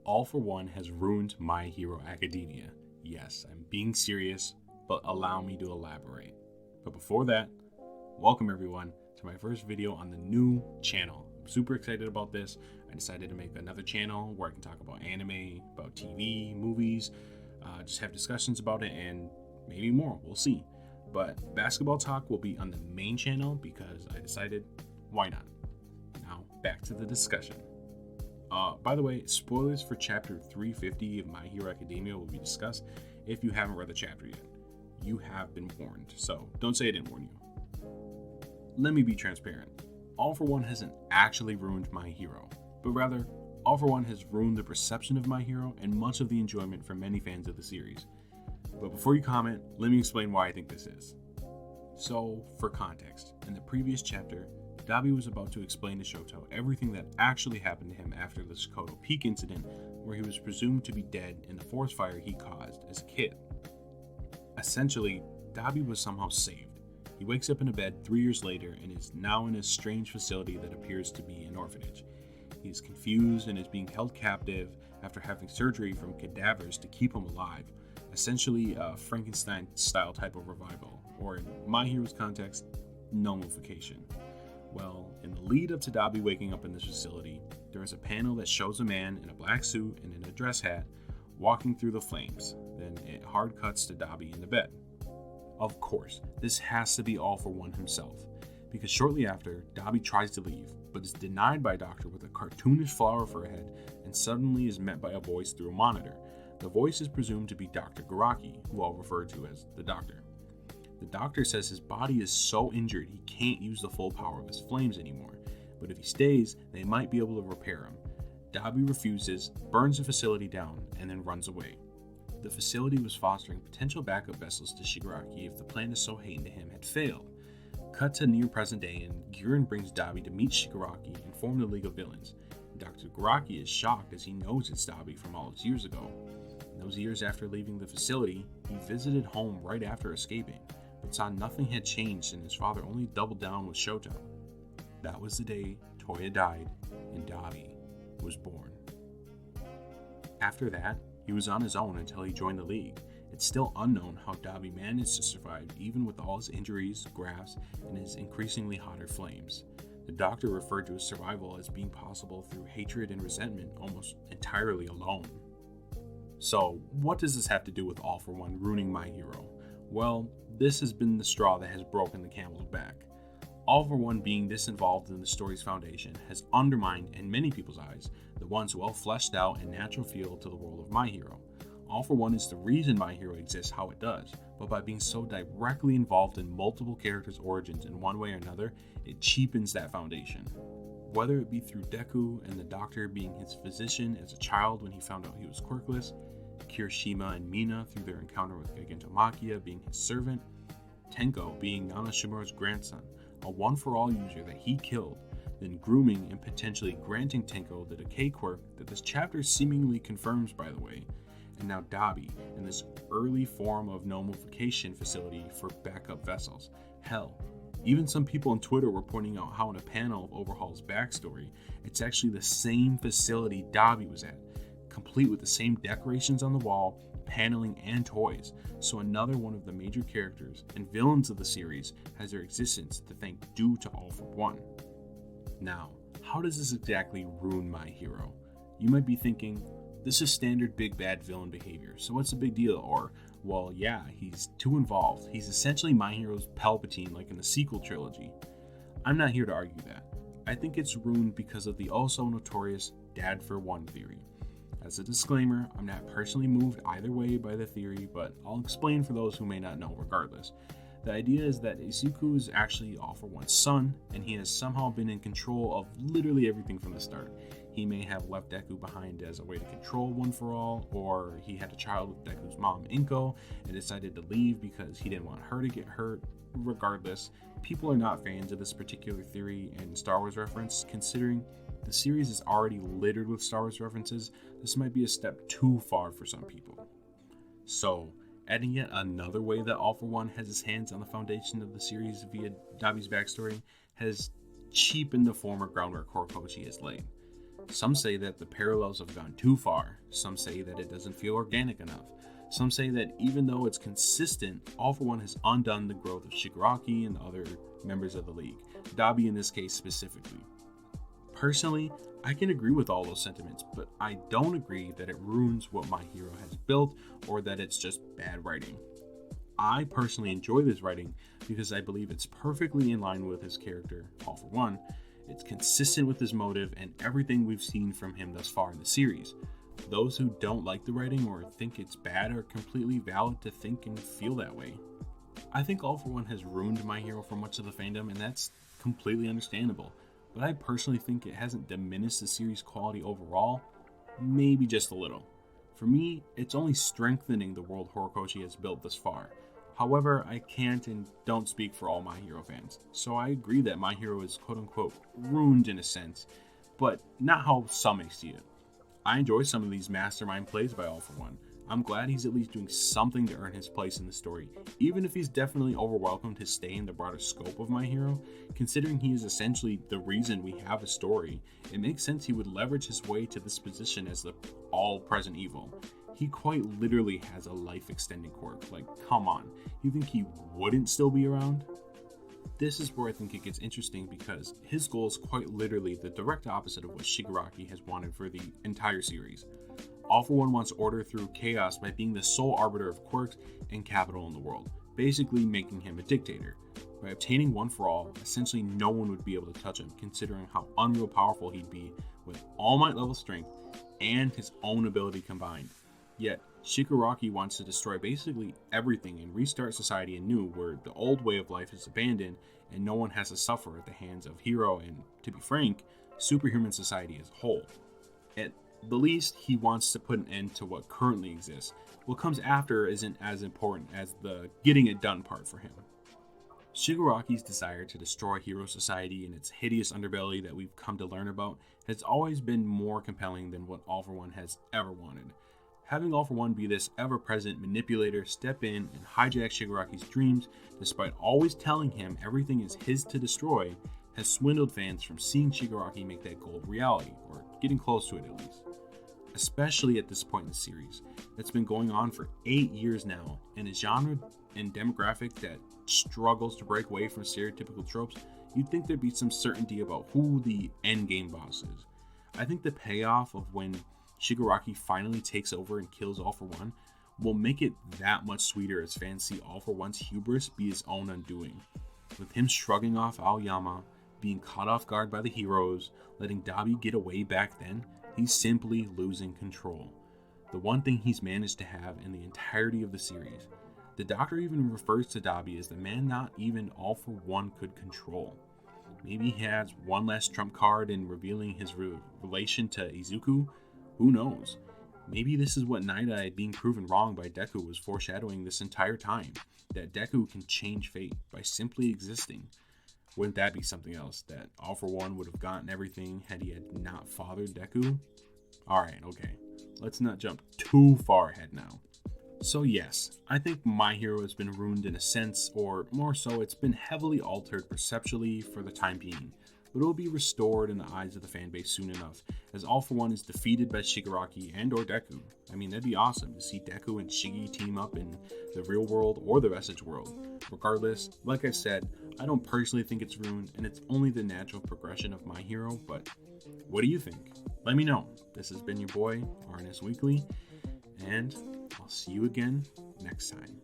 All for One has ruined My Hero Academia. Yes, I'm being serious, but allow me to elaborate. But before that, welcome everyone to my first video on the new channel. I'm super excited about this. I decided to make another channel where I can talk about anime, about TV, movies, just have discussions about it, and maybe more. We'll see. But basketball talk will be on the main channel because I decided, why not? Now, back to the discussion. By the way, spoilers for chapter 350 of My Hero Academia will be discussed. If you haven't read the chapter yet, you have been warned, so don't say I didn't warn you. Let me be transparent. All for One hasn't actually ruined My Hero, but rather, All for One has ruined the perception of My Hero and much of the enjoyment for many fans of the series. But before you comment, let me explain why I think this is. So, for context, in the previous chapter, Dabi was about to explain to Shoto everything that actually happened to him after the Shikoto Peak incident, where he was presumed to be dead in the forest fire he caused as a kid. Essentially, Dabi was somehow saved. He wakes up in a bed 3 years later and is now in a strange facility that appears to be an orphanage. He is confused and is being held captive after having surgery from cadavers to keep him alive, essentially a Frankenstein-style type of revival, or in My Hero's context, nullification. Well, in the lead up to Dabi waking up in this facility, there is a panel that shows a man in a black suit and in a dress hat walking through the flames. Then it hard cuts to Dabi in the bed. Of course, this has to be All for One himself, because shortly after, Dabi tries to leave, but is denied by a doctor with a cartoonish flower for a head and suddenly is met by a voice through a monitor. The voice is presumed to be Dr. Garaki, who I'll refer to as the Doctor. The doctor says his body is so injured he can't use the full power of his flames anymore, but if he stays, they might be able to repair him. Dabi refuses, burns the facility down, and then runs away. The facility was fostering potential backup vessels to Shigaraki if the plan to Sohei to him had failed. Cut to near present day, and Gurren brings Dabi to meet Shigaraki and form the League of Villains. Dr. Garaki is shocked as he knows it's Dabi from all those years ago. In those years after leaving the facility, he visited home right after escaping, but saw nothing had changed and his father only doubled down with Shoto. That was the day Toya died and Dabi was born. After that, he was on his own until he joined the League. It's still unknown how Dabi managed to survive even with all his injuries, grafts, and his increasingly hotter flames. The doctor referred to his survival as being possible through hatred and resentment almost entirely alone. So, what does this have to do with All for One ruining My Hero? Well, this has been the straw that has broken the camel's back. All for One being this involved in the story's foundation has undermined, in many people's eyes, the once well fleshed out and natural feel to the world of My Hero. All for One is the reason My Hero exists how it does, but by being so directly involved in multiple characters' origins in one way or another, it cheapens that foundation. Whether it be through Deku and the doctor being his physician as a child when he found out he was quirkless, Kirishima and Mina through their encounter with Gigantomachia being his servant, Tenko being Nana Shimura's grandson, a one-for-all user that he killed, then grooming and potentially granting Tenko the decay quirk that this chapter seemingly confirms, by the way, and now Dabi in this early form of nullification facility for backup vessels. Hell, even some people on Twitter were pointing out how in a panel of Overhaul's backstory, it's actually the same facility Dabi was at, complete with the same decorations on the wall, paneling, and toys. So another one of the major characters and villains of the series has their existence to thank due to All for One. Now, how does this exactly ruin My Hero? You might be thinking, this is standard big bad villain behavior, so what's the big deal? Or, well, yeah, he's too involved. He's essentially My Hero's Palpatine like in the sequel trilogy. I'm not here to argue that. I think it's ruined because of the also notorious Dad for One theory. As a disclaimer, I'm not personally moved either way by the theory, but I'll explain for those who may not know regardless. The idea is that Izuku is actually All for One's son, and he has somehow been in control of literally everything from the start. He may have left Deku behind as a way to control One for All, or he had a child with Deku's mom, Inko, and decided to leave because he didn't want her to get hurt. Regardless, people are not fans of this particular theory and Star Wars reference, considering the series is already littered with Star Wars references. This might be a step too far for some people. So, adding yet another way that All for One has his hands on the foundation of the series via Dabi's backstory has cheapened the former groundwork Horikoshi has laid. Some say that the parallels have gone too far. Some say that it doesn't feel organic enough. Some say that even though it's consistent, All For One has undone the growth of Shigaraki and other members of the league, Dabi in this case specifically. Personally, I can agree with all those sentiments, but I don't agree that it ruins what My Hero has built or that it's just bad writing. I personally enjoy this writing because I believe it's perfectly in line with his character, All For One. It's consistent with his motive and everything we've seen from him thus far in the series. Those who don't like the writing or think it's bad are completely valid to think and feel that way. I think All For One has ruined My Hero for much of the fandom, and that's completely understandable. But I personally think it hasn't diminished the series' quality overall, maybe just a little. For me, it's only strengthening the world Horikoshi has built thus far. However, I can't and don't speak for all My Hero fans, so I agree that My Hero is quote-unquote ruined in a sense, but not how some may see it. I enjoy some of these mastermind plays by All For One. I'm glad he's at least doing something to earn his place in the story, even if he's definitely overwhelmed to stay in the broader scope of My Hero. Considering he is essentially the reason we have a story, it makes sense he would leverage his way to this position as the all-present evil. He quite literally has a life-extending quirk. Like, come on, you think he wouldn't still be around? This is where I think it gets interesting because his goal is quite literally the direct opposite of what Shigaraki has wanted for the entire series. All For One wants order through chaos by being the sole arbiter of quirks and capital in the world, basically making him a dictator. By obtaining One for All, essentially no one would be able to touch him, considering how unreal powerful he'd be with All Might level strength and his own ability combined. Yet, Shigaraki wants to destroy basically everything and restart society anew, where the old way of life is abandoned and no one has to suffer at the hands of Hero and, to be frank, superhuman society as a whole. At the least, he wants to put an end to what currently exists. What comes after isn't as important as the getting it done part for him. Shigaraki's desire to destroy Hero Society and its hideous underbelly that we've come to learn about has always been more compelling than what All For One has ever wanted. Having All For One be this ever-present manipulator step in and hijack Shigaraki's dreams, despite always telling him everything is his to destroy, has swindled fans from seeing Shigaraki make that goal a reality, or getting close to it at least. Especially at this point in the series, that's been going on for 8 years now, in a genre and demographic that struggles to break away from stereotypical tropes, you'd think there'd be some certainty about who the endgame boss is. I think the payoff of when Shigaraki finally takes over and kills All For One will make it that much sweeter as fans see All For One's hubris be his own undoing. With him shrugging off Aoyama, being caught off guard by the heroes, letting Dabi get away back then, he's simply losing control. The one thing he's managed to have in the entirety of the series. The Doctor even refers to Dabi as the man not even All For One could control. Maybe he has one last trump card in revealing his relation to Izuku. Who knows? Maybe this is what Night-Eye being proven wrong by Deku was foreshadowing this entire time. That Deku can change fate by simply existing. Wouldn't that be something else? That All For One would have gotten everything had he had not fathered Deku? Alright, okay. Let's not jump too far ahead now. So yes, I think My Hero has been ruined in a sense, or more so, it's been heavily altered perceptually for the time being. But it will be restored in the eyes of the fanbase soon enough, as All For One is defeated by Shigaraki and or Deku. I mean, that'd be awesome to see Deku and Shiggy team up in the real world or the message world. Regardless, like I said, I don't personally think it's ruined, and it's only the natural progression of My Hero, but what do you think? Let me know. This has been your boy, RNS Weekly, and I'll see you again next time.